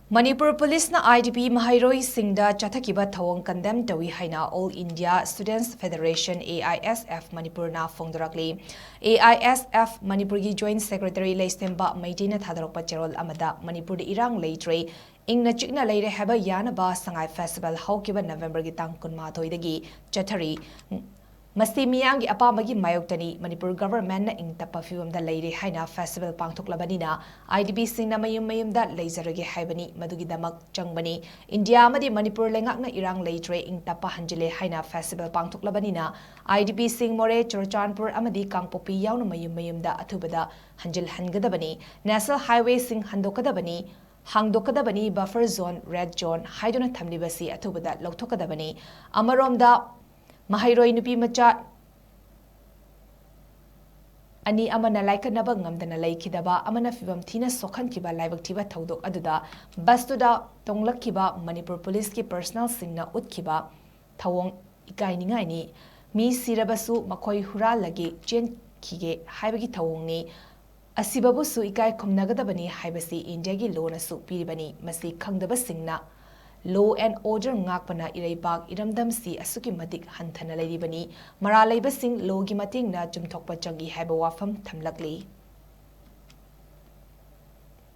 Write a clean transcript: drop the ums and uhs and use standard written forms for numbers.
Manipur Policena Idp Maheiroi Singda Chatthakhiba Thouong Condemn Tou-Ee Haina All India Students Federation AISF Manipur na PHONGDORAKLI AISF Manipur gi Joint Secretary Leistemba Maidina Thadorokpa Cherol Amada Manipur de Irang Leitre Ingna Chikna Leire Heba Yanaba Sangai Festival Haukiba November gi Tang Kunmathoi dagi Chathari Masti Miyangi Apamagi Mayoktani Manipur government na ingtapa fiwamda leire haina festival pangthoklabanina IDP Singda mayum da leizarage haibani madugidamak changbani India amadi Manipur lengakna irang leitre ingtapa hanjile haina festival pangthoklabanina IDP Sing More Chorchanpur amadi Kangpopi yauna mayum da athubada hanjil hangadabani National Highway Sing handokadabani hangdokadabani buffer zone red zone haiduna thamlibasi athubada lauthokadabani Amaromda Maheiroi nupi macha ani amana laikanaba ngamdana laikidaba amana fibam thina sokhankiba laibaktiba thodok aduda bastuda tonglakkiba Manipur Police ki personal singna utkiba Thouong ikainingai ni mi sirabasu makoi huralage chen khige haibagi Thouong ni asibabusu ikai khomnagadabani haibasi India gi law na su piribani masi khangdaba singna Law and order ngakpana ireibak iramdam si asuki matik hanthana leiribani mara leibasing law gi mating na chumthokpa changi haiba wafam thamlakli